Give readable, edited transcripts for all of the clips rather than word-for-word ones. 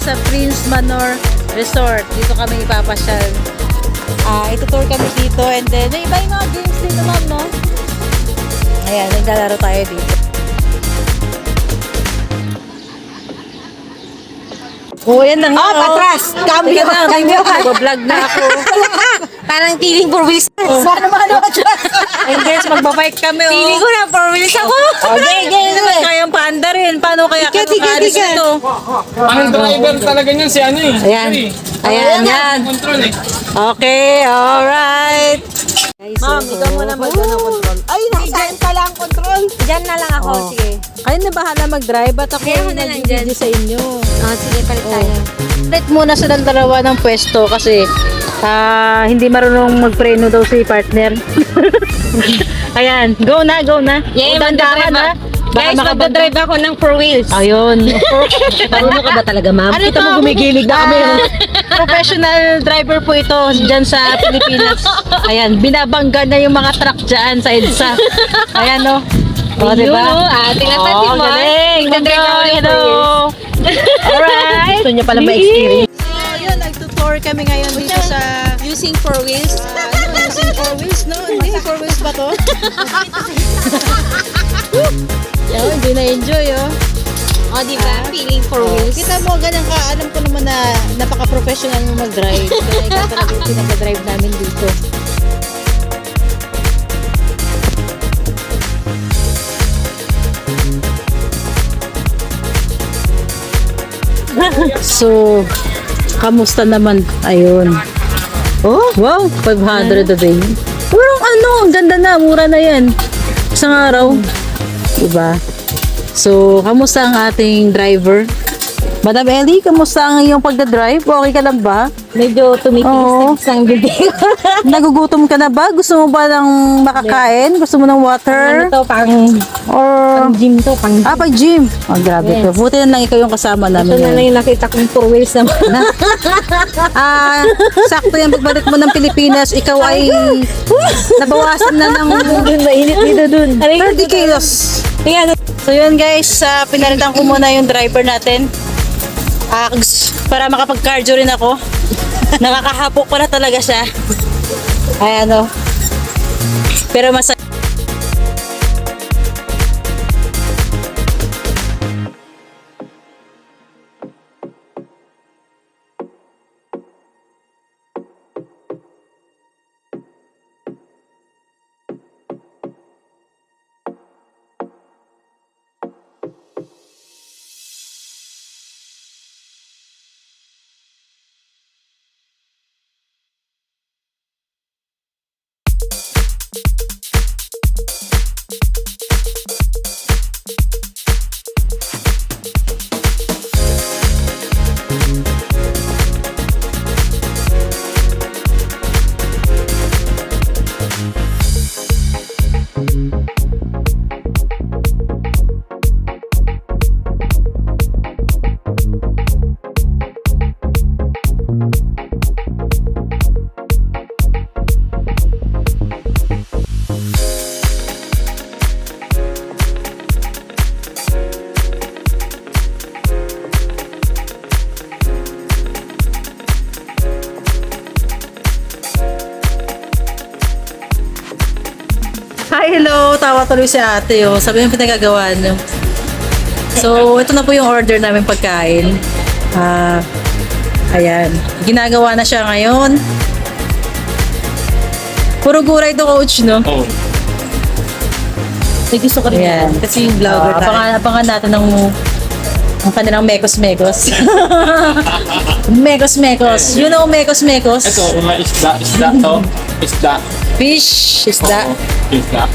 Sa Prince Manor Resort. Dito kami ipapasyal. Itutour kami dito and then may iba yung mga games dito, ma'am, no? Ayan, naglalaro tayo dito. Oh, yan na nga. Oh, patras! Cambio! Cambio! Mag-vlog na ako. Parang feeling for wheels. Sana ba ano? And guys, magbabike kami, oh. Feeling ko na for wheels ako. Okay, hindi naman kayang paanda rin. Paano kaya kakalis ito? Ang driver talaga niyan si ano eh. Ayan. Ayan, yan. Control eh. Okay, alright. Ma'am, ikaw muna mag-ano control. Ay, nasaan pala ang control? Diyan na lang ako, sige. Kayo na bahala mag-drive at ako Kaya ako na lang dyan. nag-video sa inyo. Sige, palit tayo. Palit muna silang dalawa ng pwesto kasi hindi marunong magpreno daw si partner. Ayan, go na, go na. Yay, Dandahan, magdadrive ha? Baka Guys, makabanda. magdadrive ako ng four wheels. Ayun. Marunong ka ba talaga, ma'am? Ano kita mo gumigilig na kami. Professional driver po ito dyan sa Pilipinas. Ayan, binabangga na yung mga truck dyan sa EDSA. Ayan, no? O, diba? Tingnan natin mo. Galing. Magdadrive ako ng Hello. four Alright. Gusto niya pala ma-experience. So, yun, nag-tutor kami ngayon dito sa Using four wheels. using four wheels, no? Hindi, four wheels ba to? Yan, hindi na-enjoy, oh. O, diba? Feeling four wheels. Kita mo, ganyan ka, alam ko naman na napaka-professional mo mag-drive. Kaya ikaw talaga yung pinag-drive namin dito. So, kamusta naman? Ayun. Oh, wow, 500 a day. Parang ano, ang ganda na, mura na yan. Isang araw. Diba? So, kamusta ang ating driver? Madam Ellie, kamusta ang iyong pagdadrive? Okay ka lang ba? Medyo tumitis Oo. na isang bibig. Nagugutom ka na ba? Gusto mo ba ng makakain? Gusto mo ng Ano water? to, pang Or... gym to, pang gym. pag gym. Oh, grabe to. Yes. Buti na lang ikaw yung kasama Ito namin. na lang ngayon. yung nakita kong four wheels naman. Sakto yan. Pagbalik mo ng Pilipinas, ikaw ay nabawasan na ng Mainit dito dun. 30 kilos. So yun guys, pinalitan ko muna yung driver natin. Para makapag-cardio rin ako. Nakakahapok pala talaga siya. Ayan o. Pero masaya. Hi, hello. Tawa tuloy si ate, oh. Sabi niyo pinagagawa niyo. So, ito na po yung order namin pagkain. Ayan. Ginagawa na siya ngayon. Puro gulay to, coach, no? Oo. May gusto ko rin Ayan. yan. Kasi yung vlogger tayo. Abangan natin ng kanilang mekos-mekos. Mekos-mekos. You know mekos-mekos? Ito, mga isda to. Isda. Fish, isda. Oo, isda.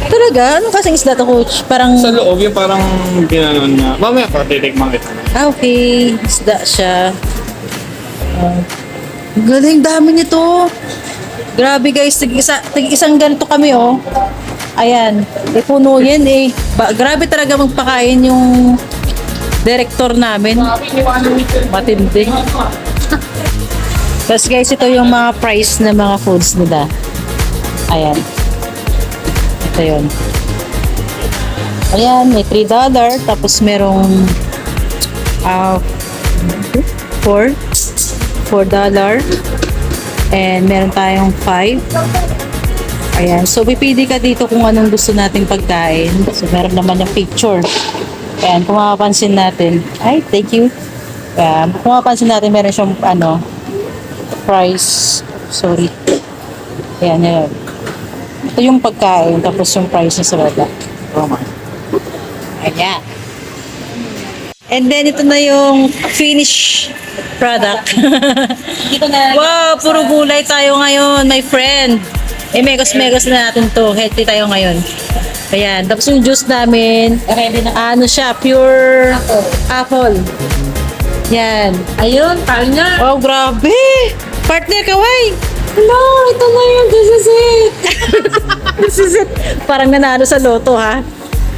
Talaga? Ano kasing isda to, coach? Parang... Sa loob yung parang ginanon niya. Mamaya pa titikman kita. Okay. Isda siya. Galing, dami nito. Grabe guys, tig-isang ganito kami, oh. Ayan, puno yan eh. Grabe talaga magpakain yung director namin. Matindi. Tapos guys, ito yung mga price na mga foods nila. Ayan. Ito yun. Ayan, may $3. Tapos merong $4. And meron tayong 5. Ayan. So, pipili ka dito kung anong gusto nating pagkain. So, meron naman yung picture. Ayan. Kung mapapansin natin. Ay, thank you. Ayan. Kung mapapansin natin, meron siyang, price. Sorry. Ayan, yun. Ito yung pagkain. Tapos yung price niya sa baba. Ayan. And then, ito na yung finished product. Dito na. Wow, puro gulay tayo ngayon, my friend. Megos na natin to. Healthy tayo ngayon. Ayan. Tapos yung juice namin, Ready na. ano siya, pure apple. Yan. Ayun, kanya. Oh, grabe. Partner, kaway. Hello, ito na yun. This is it. This is it. Parang nanalo sa loto, ha?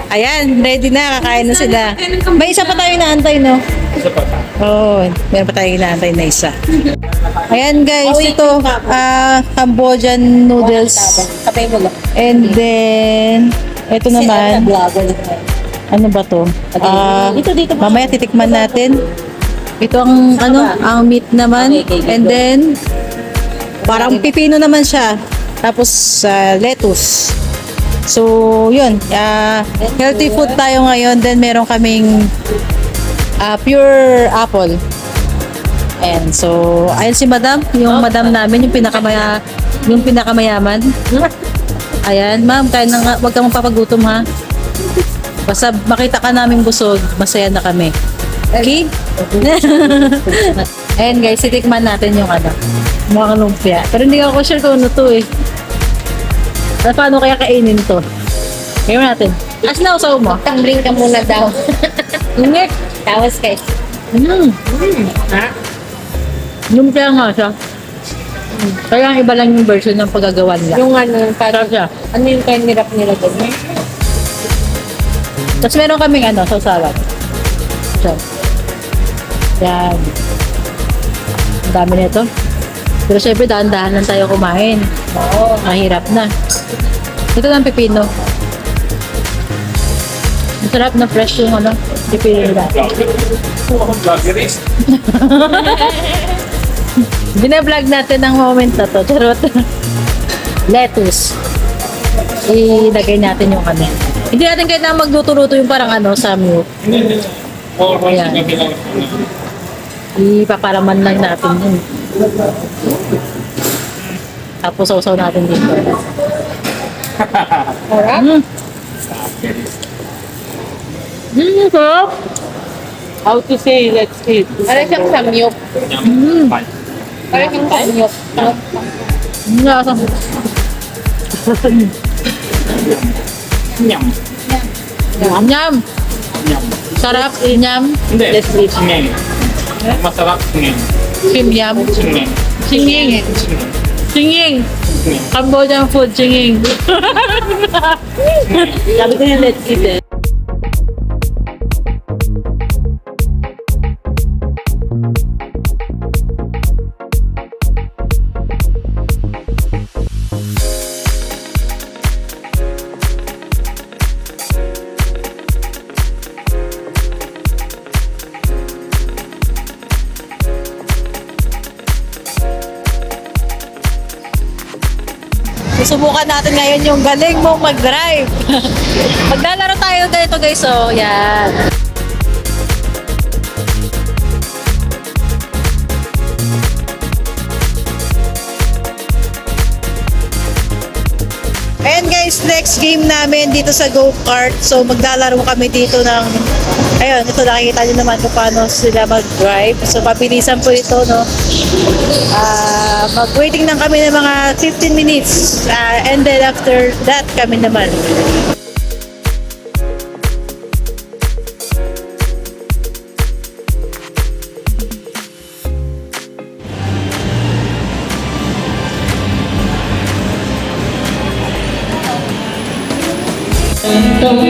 Ayan, ready na. Kakain na sila. May isa pa tayo inaantay, no? Isa pa. Oo, meron pa tayong inaantay na isa. Ayan guys, ito, Cambodian noodles. Kapay mo lang. And then, ito naman, Vlogger. ano ba to? Dito. Mamaya titikman natin. Ito ang, ang meat naman. And then, parang pipino naman siya. Tapos, lettuce. So, yun. Healthy food tayo ngayon. Then, meron kaming pure apple. And so, ayun si madam, yung madam namin, yung pinakamayaman. Ayan, ma'am, kaya na nga, huwag kang mapapagutom ha. Basta makita ka namin busog, masaya na kami. Okay? Ayan guys, titikman natin yung mga lumpia. Pero hindi ako sure kung ano to eh. Paano kaya kainin to? Ngayon natin. As na usaw mo? Tumbling ka muna daw. Ingit. Tawas guys. Ha? Lumpia nga siya. Kaya ang iba lang yung version ng paggagawa nila. Yung parang, siya. ano yung kain nirap nila doon? Tapos meron kaming sausawan. So, yan. Ang dami nito. Pero syempre, dahan-dahan lang tayo kumain. Oo. Mahirap na. Ito lang pipino. Ang sarap na fresh yung pipino nila. Vloggerist. Bina-vlog natin ang moment na to. Charot. Lettuce. Ilagay natin yung Hindi natin kailangan magluto-luto yung parang samyup. Hindi. Oo, Ayan. Ipapalaman lang natin yun. Tapos sausaw natin dito. Sarap? Sarap. How to say, let's eat. Parang siyang samyok. Parang siyang samyok. Lasa. Nyam. Nyam. Nyam. Sarap. Nyam. Hindi. Let's eat. Singeng. Masarap singeng. Simyam. Singeng. Singing. Singing. Cambodian food. Singing. Sabi ko yung let's eat eh. Susubukan natin ngayon yung galing mong mag-drive. Maglalaro tayo ganito guys, so yan. Ayan guys, next game namin dito sa go-kart. So maglalaro kami dito ng, ayun, ito nakikita nyo naman kung paano sila mag-drive. So pabilisan po ito, no. Mag-waiting lang kami ng mga 15 minutes. And then after that, kami naman. Don't